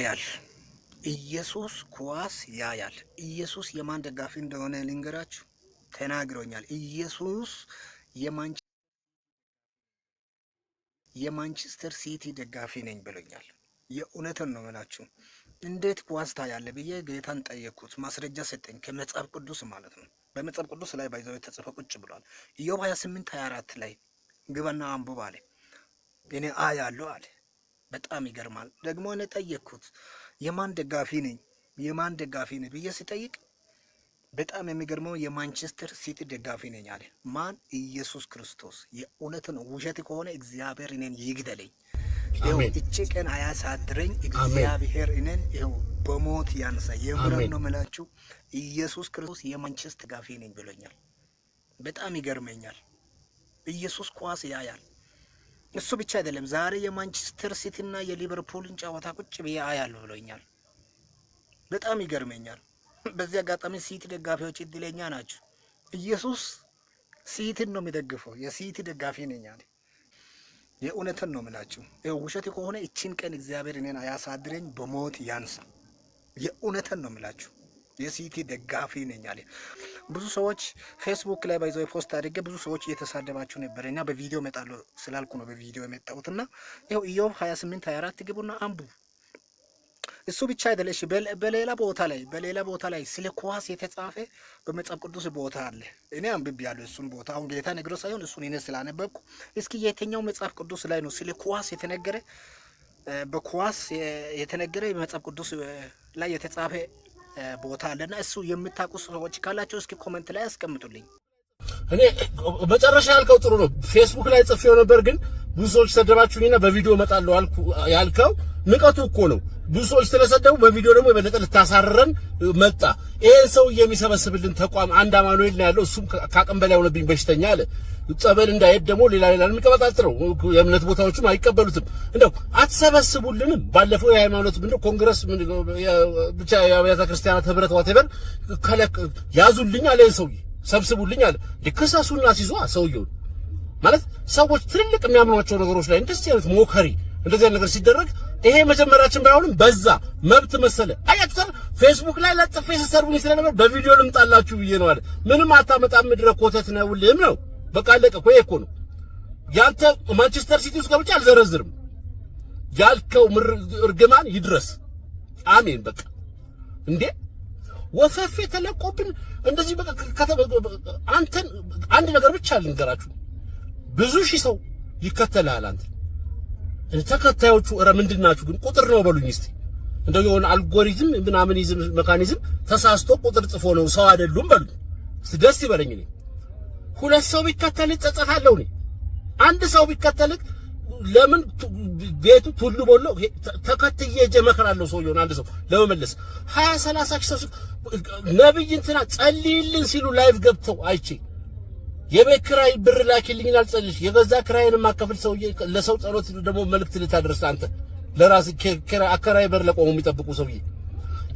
ያያል ኢየሱስ ኳስ ያያል። ኢየሱስ የማን ደጋፊ እንደሆነ ልንገራችሁ፣ ተናግሮኛል። ኢየሱስ የማንቸስተር ሲቲ ደጋፊ ነኝ ብሎኛል። የእውነትን ነው የምላችሁ። እንዴት ኳስ ታያለ ብዬ ጌታን ጠየቅኩት። ማስረጃ ሰጠኝ ከመጽሐፍ ቅዱስ ማለት ነው። በመጽሐፍ ቅዱስ ላይ ባይዘው የተጻፈ ቁጭ ብሏል። ኢዮብ 28:24 ላይ ግባና አንብብ አለ። እኔ አያለሁ አለ። በጣም ይገርማል። ደግሞ እኔ ጠየቅኩት የማን ደጋፊ ነኝ ብዬ ሲጠይቅ በጣም የሚገርመው የማንቸስተር ሲቲ ደጋፊ ነኝ አለ። ማን? ኢየሱስ ክርስቶስ። የእውነት ነው። ውሸት ከሆነ እግዚአብሔር እኔን ይግደለኝ። ይኸው እቺ ቀን አያሳድረኝ እግዚአብሔር እኔን ይኸው በሞት ያንሳ። የምረን ነው የምላችሁ። ኢየሱስ ክርስቶስ የማንቸስተር ደጋፊ ነኝ ብሎኛል። በጣም ይገርመኛል። ኢየሱስ ኳስ ያያል። እሱ ብቻ አይደለም፣ ዛሬ የማንቸስተር ሲቲ እና የሊቨርፑልን ጨዋታ ቁጭ ብዬ አያለሁ ብሎኛል። በጣም ይገርመኛል። በዚህ አጋጣሚ ሲቲ ደጋፊዎች እድለኛ ናቸው። ኢየሱስ ሲቲን ነው የሚደግፈው። የሲቲ ደጋፊ ነኝ አለ። የእውነትን ነው የምላችሁ። ይኸው ውሸት ከሆነ እቺን ቀን እግዚአብሔር እኔን አያሳድረኝ፣ በሞት ያንሳ። የእውነትን ነው የምላችሁ። የሲቲ ደጋፊ ነኝ አለ። ብዙ ሰዎች ፌስቡክ ላይ ባይዘው ፖስት አድርገ ብዙ ሰዎች እየተሳደባችሁ ነበር እና በቪዲዮ መጣሉ ስላልኩ ነው በቪዲዮ የመጣሁትና ይኸው ኢዮብ 28:24 ግቡና አንብቡ። እሱ ብቻ አይደለም። እሺ በሌላ ቦታ ላይ ስለ ኳስ የተጻፈ በመጽሐፍ ቅዱስ ቦታ አለ። እኔ አንብቤያለሁ እሱን ቦታ። አሁን ጌታ ነግሮ ሳይሆን እሱን እኔ ስላነበብኩ እስኪ የትኛው መጽሐፍ ቅዱስ ላይ ነው ስለ ኳስ የተነገረ? በኳስ የተነገረ መጽሐፍ ቅዱስ ላይ የተጻፈ ቦታ አለና እሱ የምታውቁ ሰዎች ካላችሁ እስኪ ኮሜንት ላይ አስቀምጡልኝ። እኔ መጨረሻ ያልከው ጥሩ ነው። ፌስቡክ ላይ ጽፌው ነበር፣ ግን ብዙ ሰዎች ሰደባችሁኝና በቪዲዮ መጣለው ያልከው ንቀቱ እኮ ነው። ብዙ ሰዎች ስለሰደቡ በቪዲዮ ደግሞ የበለጠ ልታሳረረን መጣ። ይሄን ሰው የሚሰበስብልን ተቋም አንድ አማኑኤል ነው ያለው። እሱም ካቅም በላይ ሆነብኝ በሽተኛ አለ። ጸበል እንዳይሄድ ደግሞ ሌላ የሚቀበጣጥረው የእምነት ቦታዎችም አይቀበሉትም። እንደው አትሰበስቡልንም። ባለፈው የሃይማኖት ኮንግረስ ብቻ የአብያተ ክርስቲያናት ህብረት ዋቴቨር ያዙልኝ አለ። ሰውዬ ሰብስቡልኝ አለ። ለከሳሱና ሲዟ ሰውዬው ማለት ሰዎች ትልልቅ የሚያምኗቸው ነገሮች ላይ እንደዚህ አይነት ሞከሪ እንደዚህ አይነት ነገር ሲደረግ ይሄ መጀመሪያችን ባይሆንም በዛ መብት መሰለ። አያችሁ ፌስቡክ ላይ ለጥፌ ሲሰርቡኝ ስለነበር በቪዲዮ ልምጣላችሁ ብዬ ነው አለ። ምንም አታመጣም፣ ምድረ ኮተት ነው ልም ነው በቃ አለቀ እኮ። ይሄ እኮ ነው ያንተ ማንቸስተር ሲቲ ውስጥ ገብቼ አልዘረዝርም ያልከው እርግማን ይድረስ። አሜን። በቃ እንዴ ወፈፌ ተለቆብን እንደዚህ በቃ አንተን አንድ ነገር ብቻ ልንገራችሁ፣ ብዙ ሺህ ሰው ይከተላል አንተ ተከታዮቹ ምንድናችሁ ግን? ቁጥር ነው በሉኝ እስቲ። እንደው የሆነ አልጎሪዝም ምናምንይዝም ሜካኒዝም ተሳስቶ ቁጥር ጽፎ ነው ሰው አይደሉም በሉኝ እስቲ። ደስ ይበለኝ። እኔ ሁለት ሰው ቢከተል ጸጸታለሁ። እኔ አንድ ሰው ቢከተል ለምን ቤቱ ሁሉ ቦሎ ተከትዬ መከራለሁ። ሰውየውን አንድ ሰው ለመመለስ 20-30 ሰው ነብይ እንትና ጸልይልን ሲሉ ላይቭ ገብተው አይቼ የቤት ኪራይ ብር ላኪልኝና አልጸልሽ የገዛ ኪራይን ማከፍል ሰውዬ ለሰው ጸሎት ደግሞ መልእክት ልታደርስ አንተ ለራስ አከራይ በር ለቆሙ የሚጠብቁ ሰውዬ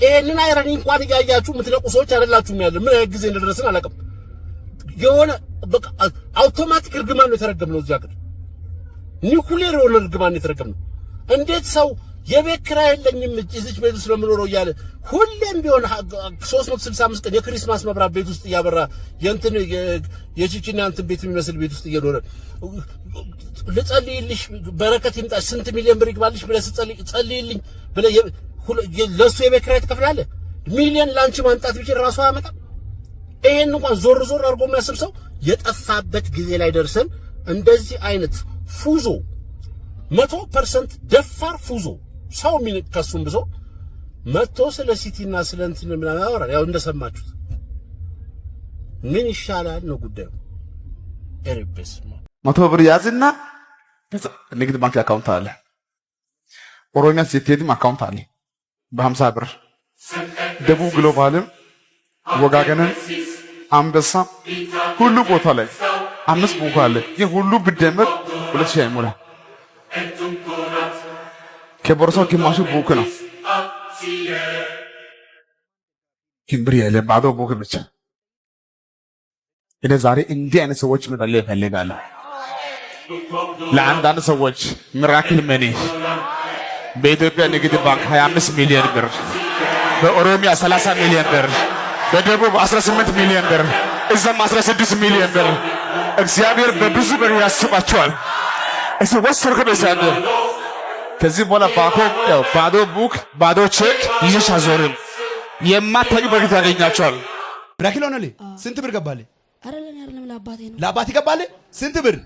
ይሄንን አይረኒ እንኳን ያያችሁ የምትለቁ ሰዎች አይደላችሁም። ያለ ምን ያህል ጊዜ እንደደረስን አላውቅም። የሆነ በቃ አውቶማቲክ እርግማን ነው የተረገምነው። እዚያ ግን ኒውክሌር የሆነ እርግማን ነው የተረገምነው። እንዴት ሰው የቤት ኪራይ የለኝም እዚች ቤት ውስጥ ለምኖረው እያለ ሁሌም ቢሆን 365 ቀን የክሪስማስ መብራት ቤት ውስጥ እያበራ የእንትን የቺቺና እንትን ቤት የሚመስል ቤት ውስጥ እየኖረ ልጸልይልሽ በረከት ይምጣ ስንት ሚሊዮን ብር ይግባልሽ ብለህ ጸልይልኝ ብለህ ለሱ የቤት ኪራይ ትከፍላለህ። ሚሊዮን ላንቺ ማምጣት ቢችል ራሱ አያመጣም። ይሄን እንኳን ዞር አድርጎ የሚያስብ ሰው የጠፋበት ጊዜ ላይ ደርሰን እንደዚህ አይነት ፉዞ 100% ደፋር ፉዞ ሰው ከሱም ብዙ መጥቶ ስለ ሲቲና ስለ እንትን ምናምን ያወራል። ያው እንደሰማችሁት ምን ይሻላል ነው ጉዳዩ። ኤርቤስ 100 ብር ያዝና ንግድ ባንክ አካውንት አለ፣ ኦሮሚያ ስትሄድም አካውንት አለ በ50 ብር። ደቡብ ግሎባልም ወጋገንን አንበሳ ሁሉ ቦታ ላይ 5 ቡክ አለ። ይህ ሁሉ ብደምር 2000 አይሞላ። ከቦርሳው ግማሹ ቡክ ነው። ክብር የለ ባዶ ቡክ ብቻ። እኔ ዛሬ እንዲህ አይነት ሰዎች መጠለይ እፈልጋለሁ። ለአንዳንድ ሰዎች ሚራክል መኒ በኢትዮጵያ ንግድ ባንክ 25 ሚሊዮን ብር፣ በኦሮሚያ 30 ሚሊዮን ብር፣ በደቡብ 18 ሚሊዮን ብር፣ እዛም 16 ሚሊዮን ብር። እግዚአብሔር በብዙ ብር ያስባቸዋል። እሱ ወሰርከ በዛደ ከዚህ በኋላ ባዶ ቡክ ባዶ ቼክ ይዘሽ አዞርም የማታዩ በፊት ያገኛቸዋል። ብራኪል ሆነልህ። ስንት ብር ገባልህ? አይደለም ለአባቴ ነው። ለአባቴ ገባልህ? ስንት ብር?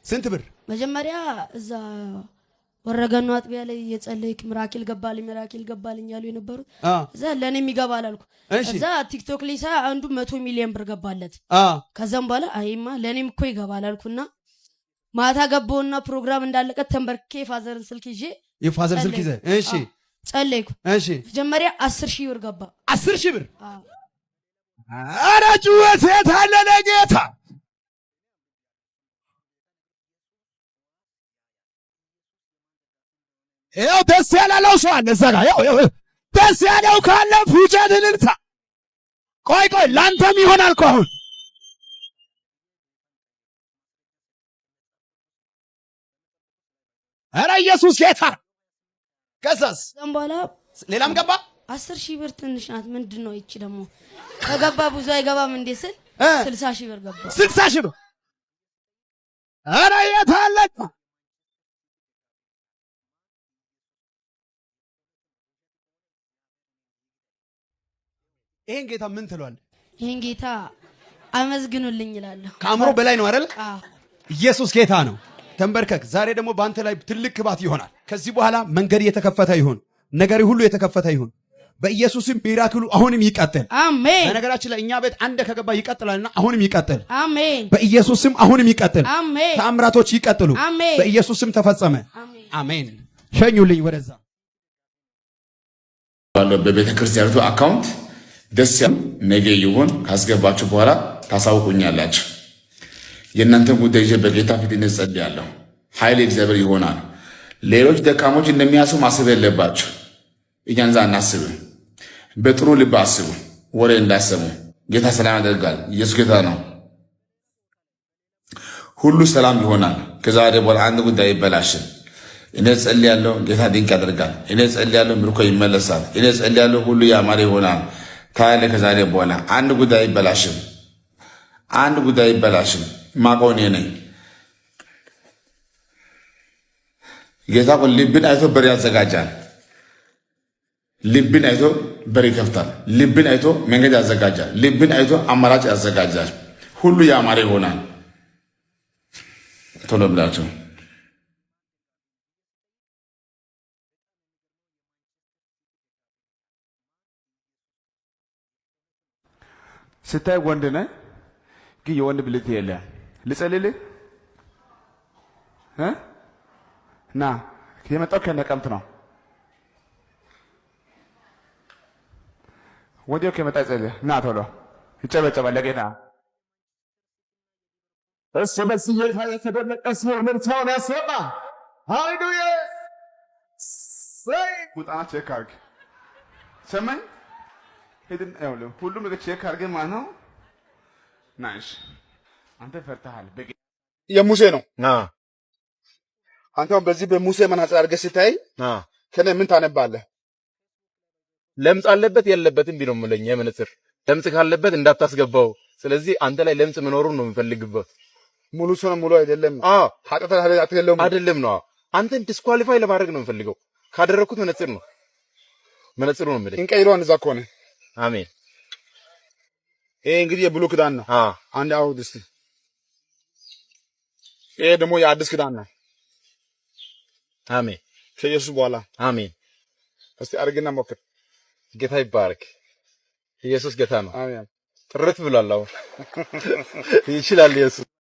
ስንት ብር? መጀመሪያ እዛ ወረገኑ አጥቢያ ላይ የጸለይክ ሚራክል ገባልኝ ያሉ የነበሩት እዛ ለኔም ይገባል አልኩ። እዛ ቲክቶክ ላይ ሳይ አንዱ 100 ሚሊዮን ብር ገባለት። ከዛም በኋላ አይማ ለኔም እኮ ይገባል አልኩና ማታ ገባውና ፕሮግራም እንዳለቀ ተንበርኬ ፋዘርን ስልክ ይዤ የፋዘር ስልክ ይዘህ እሺ ጸለይኩ። እሺ መጀመሪያ 10,000 ብር ገባ። 10,000 ብር? ኧረ ጩኸት የት አለ ለጌታ? ይኸው ደስ ያላለው ሰው አለ እዛ ጋር። ይኸው ደስ ያለው ካለ ፉጨት እልልታ። ቆይ ላንተም ይሆናል እኮ አሁን። ኧረ ኢየሱስ ጌታ። ከዛስ በኋላ ሌላም ገባ። 10,000 ብር ትንሽ ናት። ምንድን ነው ይቺ ደግሞ ከገባ ብዙ አይገባም እንዴ ስል 60,000 ብር ገባ። 60,000 ብር? ኧረ የት አለ? ይሄን ጌታ ምን ትለዋለህ? ይሄን ጌታ አመስግኑልኝ እላለሁ። ከአእምሮ በላይ ነው አይደል? ኢየሱስ ጌታ ነው። ተንበርከክ። ዛሬ ደግሞ በአንተ ላይ ትልቅ ክባት ይሆናል። ከዚህ በኋላ መንገድ የተከፈተ ይሁን፣ ነገር ሁሉ የተከፈተ ይሁን። በኢየሱስም ሚራክሉ አሁንም ይቀጥል። አሜን። በነገራችን ላይ እኛ ቤት አንደ ከገባ ይቀጥላልና አሁንም ይቀጥል። አሜን። በኢየሱስም አሁንም ይቀጥል። አሜን። ተአምራቶች ይቀጥሉ። አሜን። በኢየሱስም ተፈጸመ። አሜን። ሸኙልኝ ወደዛ ባለው በቤተ ክርስቲያኑ አካውንት ደስ ያለ ነገ ይሁን ካስገባችሁ በኋላ ታሳውቁኛላችሁ። የእናንተን ጉዳይ ይዤ በጌታ ፊት እንጸልያለሁ። ኃይል እግዚአብሔር ይሆናል። ሌሎች ደካሞች እንደሚያስቡ ማሰብ የለባችሁ። እኛን ዛ እናስብም። በጥሩ ልብ አስቡ፣ ወሬ እንዳሰሙ። ጌታ ሰላም ያደርጋል። ኢየሱስ ጌታ ነው። ሁሉ ሰላም ይሆናል። ከዛሬ በኋላ አንድ ጉዳይ ይበላሽን። እኔ ጸልያለሁ፣ ጌታ ድንቅ ያደርጋል። እኔ ጸልያለሁ፣ ምርኮ ይመለሳል። እኔ ጸልያለሁ፣ ሁሉ ያማረ ይሆናል። ታያለህ። ከዛሬ በኋላ አንድ ጉዳይ ይበላሽም፣ አንድ ጉዳይ ይበላሽም። ማቀው እኔ ነኝ። ጌታ እኮ ልብን አይቶ በር ያዘጋጃል። ልብን አይቶ በር ይከፍታል። ልብን አይቶ መንገድ ያዘጋጃል። ልብን አይቶ አማራጭ ያዘጋጃል። ሁሉ ያማረ ይሆናል። ቶሎ ብላችሁ ስታይ ወንድ ነህ፣ ግን የወንድ ብልት የለም። ልጸልልህ ና። የመጣው ከነቀምት ነው። ወዲያው ከመጣ ይጸልህ ና። ቶሎ ይጨበጨባል ለጌታ። እሱ በዚህ ጌታ የተደነቀ ሰው ምርታውን ያስወጣ። ሃሌሉያ። ቁጣና ቼክ አድርግ። ሰማኝ ሄድን አይውልም። ሁሉም ነገር ቼክ አድርገህ ማለት ነው። ናይስ። አንተ ፈርተሃል። የሙሴ ነው። አንተ በዚህ በሙሴ መነጽር አድርገህ ስታይ ከኔ ምን ታነባለህ? ለምጽ አለበት የለበትም ቢለው ሙለኛ መነጽር ለምጽ ካለበት እንዳታስገባው። ስለዚህ አንተ ላይ ለምጽ መኖሩን ነው የምፈልግበት። ሙሉ ሰው ሙሉ አይደለም። አይደለም ነው። አንተን ዲስኳሊፋይ ለማድረግ ነው የምፈልገው። ካደረኩት መነጽር ነው ነው የምልህ። እንቀይረው እንደዛ ከሆነ አሜን። ይሄ እንግዲህ የብሉይ ኪዳን ነው። አንድ አውድ እስቲ። ይሄ ደግሞ የአዲስ ኪዳን ነው። አሜን። ከኢየሱስ በኋላ አሜን። እስቲ አድርግና ሞክር። ጌታ ይባረክ። ኢየሱስ ጌታ ነው። አሜን። ጥርት ብሏል። አሁን ይችላል ኢየሱስ